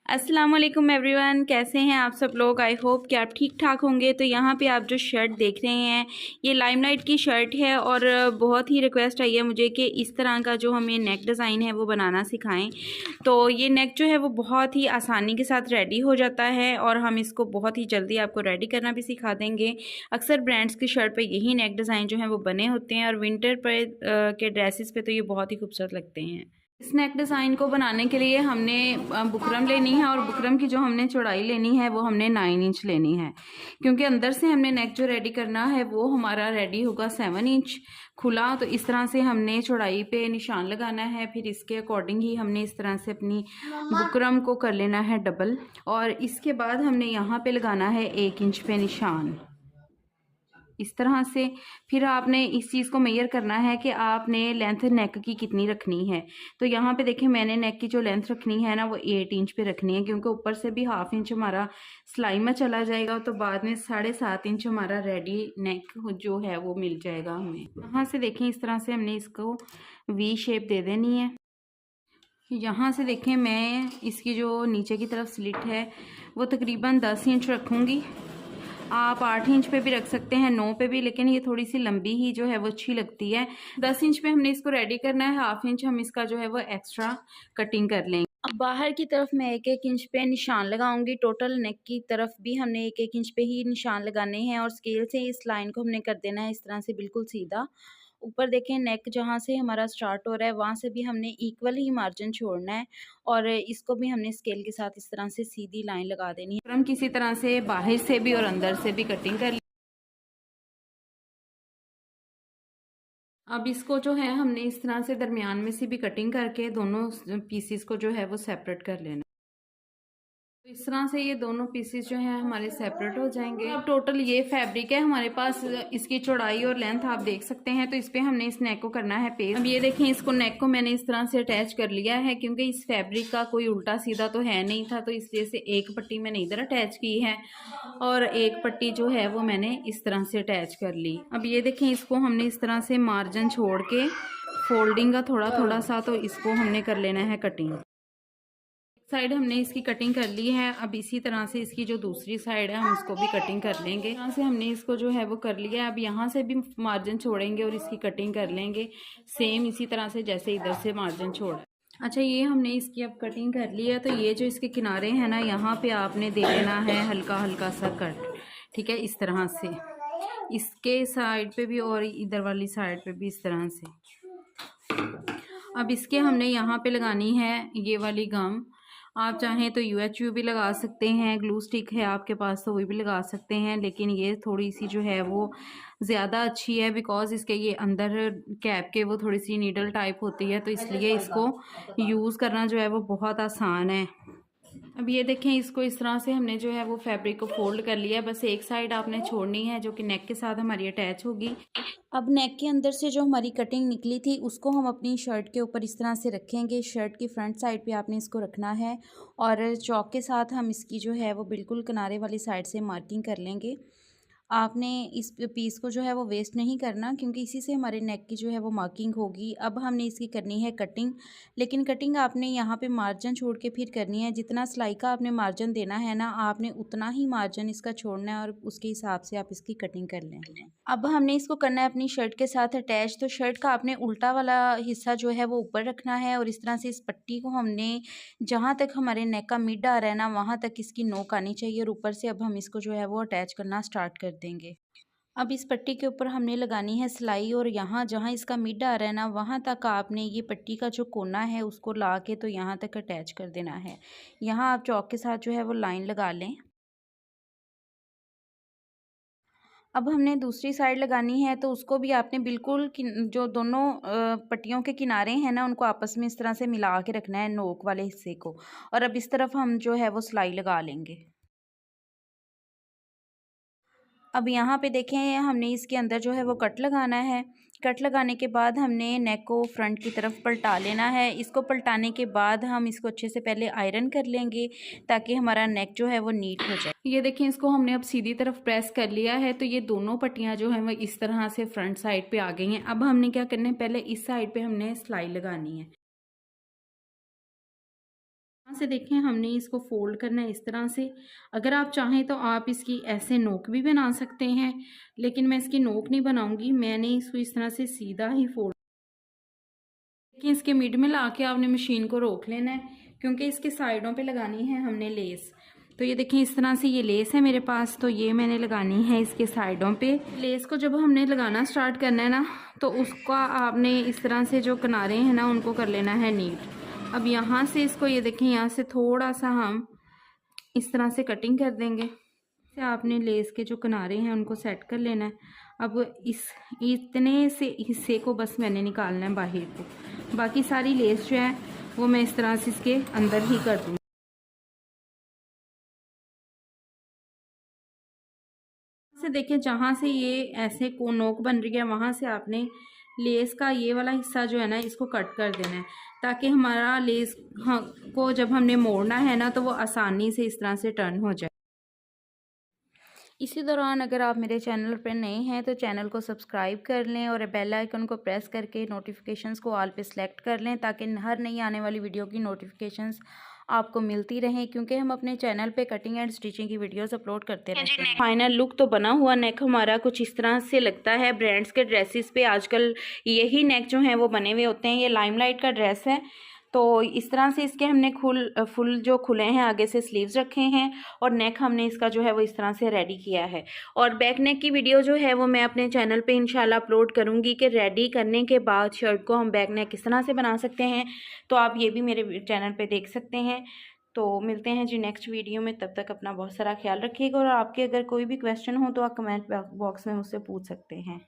अस्सलाम वालेकुम एवरीवन, कैसे हैं आप सब लोग। आई होप कि आप ठीक ठाक होंगे। तो यहाँ पे आप जो शर्ट देख रहे हैं ये लाइमलाइट की शर्ट है और बहुत ही रिक्वेस्ट आई है मुझे कि इस तरह का जो हमें नेक डिज़ाइन है वो बनाना सिखाएं। तो ये नेक जो है वो बहुत ही आसानी के साथ रेडी हो जाता है और हम इसको बहुत ही जल्दी आपको रेडी करना भी सिखा देंगे। अक्सर ब्रांड्स की शर्ट पर यही नेक डिज़ाइन जो है वो बने होते हैं और विंटर पर के ड्रेसेस पे तो ये बहुत ही खूबसूरत लगते हैं। इस नेक डिज़ाइन को बनाने के लिए हमने बुकरम लेनी है और बुकरम की जो हमने चौड़ाई लेनी है वो हमने 9 इंच लेनी है, क्योंकि अंदर से हमने नेक जो रेडी करना है वो हमारा रेडी होगा 7 इंच खुला। तो इस तरह से हमने चौड़ाई पे निशान लगाना है, फिर इसके अकॉर्डिंग ही हमने इस तरह से अपनी बुकरम को कर लेना है डबल। और इसके बाद हमने यहाँ पे लगाना है 1 इंच पे निशान इस तरह से। फिर आपने इस चीज़ को मेजर करना है कि आपने लेंथ नेक की कितनी रखनी है। तो यहाँ पे देखें मैंने नेक की जो लेंथ रखनी है ना वो 8 इंच पे रखनी है, क्योंकि ऊपर से भी ½ इंच हमारा सिलाई में चला जाएगा तो बाद में 7.5 इंच हमारा रेडी नेक जो है वो मिल जाएगा हमें। यहाँ से देखें इस तरह से हमने इसको वी शेप दे देनी है। यहाँ से देखें मैं इसकी जो नीचे की तरफ स्लिट है वो तकरीबन 10 इंच रखूँगी। आप 8 इंच पे भी रख सकते हैं, 9 पे भी, लेकिन ये थोड़ी सी लंबी ही जो है वो अच्छी लगती है। 10 इंच पे हमने इसको रेडी करना है, ½ इंच हम इसका जो है वो एक्स्ट्रा कटिंग कर लेंगे। अब बाहर की तरफ मैं 1-1 इंच पे निशान लगाऊंगी। टोटल नेक की तरफ भी हमने 1-1 इंच पे ही निशान लगाने हैं और स्केल से इस लाइन को हमने कर देना है इस तरह से बिल्कुल सीधा। ऊपर देखें नेक जहाँ से हमारा स्टार्ट हो रहा है वहाँ से भी हमने इक्वल ही मार्जिन छोड़ना है और इसको भी हमने स्केल के साथ इस तरह से सीधी लाइन लगा देनी है। हम किसी तरह से बाहर से भी और अंदर से भी कटिंग कर। अब इसको जो है हमने इस तरह से दरमियान में से भी कटिंग करके दोनों पीसीस को जो है वो सेपरेट कर लेना। तो इस तरह से ये दोनों पीसेस जो हैं हमारे सेपरेट हो जाएंगे। अब टोटल ये फैब्रिक है हमारे पास, इसकी चौड़ाई और लेंथ आप देख सकते हैं। तो इस पे हमने इस नेक को करना है पेस्ट। अब ये देखें इसको नेक को मैंने इस तरह से अटैच कर लिया है, क्योंकि इस फैब्रिक का कोई उल्टा सीधा तो है नहीं था, तो इसलिए से एक पट्टी मैंने इधर अटैच की है और एक पट्टी जो है वो मैंने इस तरह से अटैच कर ली। अब ये देखें इसको हमने इस तरह से मार्जिन छोड़ के फोल्डिंग का थोड़ा थोड़ा सा, तो इसको हमने कर लेना है कटिंग। साइड हमने इसकी कटिंग कर ली है। अब इसी तरह से इसकी जो दूसरी साइड है हम उसको भी कटिंग कर लेंगे। यहाँ से हमने इसको जो है वो कर लिया है। अब यहाँ से भी मार्जिन छोड़ेंगे और इसकी कटिंग कर लेंगे सेम इसी तरह से जैसे इधर से मार्जिन छोड़ा। अच्छा, ये हमने इसकी अब कटिंग कर ली है। तो ये जो इसके किनारे हैं ना, यहाँ पे आपने दे देना है हल्का हल्का सा कट, ठीक है, इस तरह से इसके साइड पे भी और इधर वाली साइड पे भी इस तरह से। अब इसके हमने यहाँ पे लगानी है ये वाली गम। आप चाहें तो UHU भी लगा सकते हैं, ग्लू स्टिक है आपके पास तो वो भी लगा सकते हैं, लेकिन ये थोड़ी सी जो है वो ज़्यादा अच्छी है बिकॉज इसके ये अंदर कैप के वो थोड़ी सी नीडल टाइप होती है, तो इसलिए इसको यूज़ करना जो है वो बहुत आसान है। अब ये देखें इसको इस तरह से हमने जो है वो फैब्रिक को फोल्ड कर लिया है। बस एक साइड आपने छोड़नी है जो कि नेक के साथ हमारी अटैच होगी। अब नेक के अंदर से जो हमारी कटिंग निकली थी उसको हम अपनी शर्ट के ऊपर इस तरह से रखेंगे। शर्ट की फ्रंट साइड पे आपने इसको रखना है और चौक के साथ हम इसकी जो है वो बिल्कुल किनारे वाली साइड से मार्किंग कर लेंगे। आपने इस पीस को जो है वो वेस्ट नहीं करना, क्योंकि इसी से हमारे नेक की जो है वो मार्किंग होगी। अब हमने इसकी करनी है कटिंग, लेकिन कटिंग आपने यहाँ पे मार्जिन छोड़ के फिर करनी है। जितना सिलाई का आपने मार्जिन देना है ना, आपने उतना ही मार्जिन इसका छोड़ना है और उसके हिसाब से आप इसकी कटिंग कर लें। अब हमने इसको करना है अपनी शर्ट के साथ अटैच। तो शर्ट का आपने उल्टा वाला हिस्सा जो है वो ऊपर रखना है और इस तरह से इस पट्टी को हमने जहाँ तक हमारे नेक का मिड आ रहा है ना वहाँ तक इसकी नोक आनी चाहिए और ऊपर से अब हम इसको जो है वो अटैच करना स्टार्ट कर देंगे। अब इस पट्टी के ऊपर हमने लगानी है सिलाई और यहाँ जहाँ इसका मिड आ रहा है ना वहाँ तक आपने ये पट्टी का जो कोना है उसको ला के तो यहाँ तक अटैच कर देना है। यहाँ आप चौक के साथ जो है वो लाइन लगा लें। अब हमने दूसरी साइड लगानी है तो उसको भी आपने बिल्कुल जो दोनों पट्टियों के किनारे हैं ना उनको आपस में इस तरह से मिला के रखना है नोक वाले हिस्से को, और अब इस तरफ हम जो है वो सिलाई लगा लेंगे। अब यहाँ पे देखें हमने इसके अंदर जो है वो कट लगाना है। कट लगाने के बाद हमने नेक को फ्रंट की तरफ पलटा लेना है। इसको पलटाने के बाद हम इसको अच्छे से पहले आयरन कर लेंगे ताकि हमारा नेक जो है वो नीट हो जाए। ये देखें इसको हमने अब सीधी तरफ प्रेस कर लिया है तो ये दोनों पट्टियाँ जो हैं वो इस तरह से फ्रंट साइड पे आ गई हैं। अब हमने क्या करना है, पहले इस साइड पे हमने सिलाई लगानी है। से देखें हमने इसको फोल्ड करना है इस तरह से। अगर आप चाहें तो आप इसकी ऐसे नोक भी बना सकते हैं, लेकिन मैं इसकी नोक नहीं बनाऊंगी, मैंने इसको इस तरह से सीधा ही फोल्ड। देखिए इसके मिड में ला के आपने मशीन को रोक लेना है, क्योंकि इसके साइडों पे लगानी है हमने लेस। तो ये देखें इस तरह से ये लेस है मेरे पास, तो ये मैंने लगानी है इसके साइडों पे। लेस को जब हमने लगाना स्टार्ट करना है ना, तो उसका आपने इस तरह से जो किनारे हैं ना उनको कर लेना है नीट। अब यहाँ से इसको ये देखें यहाँ से थोड़ा सा हम इस तरह से कटिंग कर देंगे। से आपने लेस के जो किनारे हैं उनको सेट कर लेना है। अब इस इतने से हिस्से को बस मैंने निकालना है बाहर को, बाकी सारी लेस जो है वो मैं इस तरह से इसके अंदर ही कर दूँगी। से देखें जहाँ से ये ऐसे को नोक बन रही है वहाँ से आपने लेस का ये वाला हिस्सा जो है ना इसको कट कर देना है, ताकि हमारा लेस को जब हमने मोड़ना है ना तो वो आसानी से इस तरह से टर्न हो जाए। इसी दौरान अगर आप मेरे चैनल पर नए हैं तो चैनल को सब्सक्राइब कर लें और बेल आइकन को प्रेस करके नोटिफिकेशंस को ऑल पे सेलेक्ट कर लें, ताकि हर नई आने वाली वीडियो की नोटिफिकेशंस आपको मिलती रहें, क्योंकि हम अपने चैनल पे कटिंग एंड स्टिचिंग की वीडियोस अपलोड करते रहते हैं। फाइनल लुक तो बना हुआ नेक हमारा कुछ इस तरह से लगता है। ब्रांड्स के ड्रेसेस पे आजकल यही नेक जो हैं वो बने हुए होते हैं। ये लाइमलाइट का ड्रेस है, तो इस तरह से इसके हमने फुल जो खुले हैं आगे से स्लीव्स रखे हैं, और नेक हमने इसका जो है वो इस तरह से रेडी किया है। और बैक नेक की वीडियो जो है वो मैं अपने चैनल पे इंशाल्लाह अपलोड करूँगी कि रेडी करने के बाद शर्ट को हम बैक नेक किस तरह से बना सकते हैं, तो आप ये भी मेरे चैनल पे देख सकते हैं। तो मिलते हैं जी नेक्स्ट वीडियो में, तब तक अपना बहुत सारा ख्याल रखिएगा, और आपके अगर कोई भी क्वेश्चन हो तो आप कमेंट बॉक्स में मुझसे पूछ सकते हैं।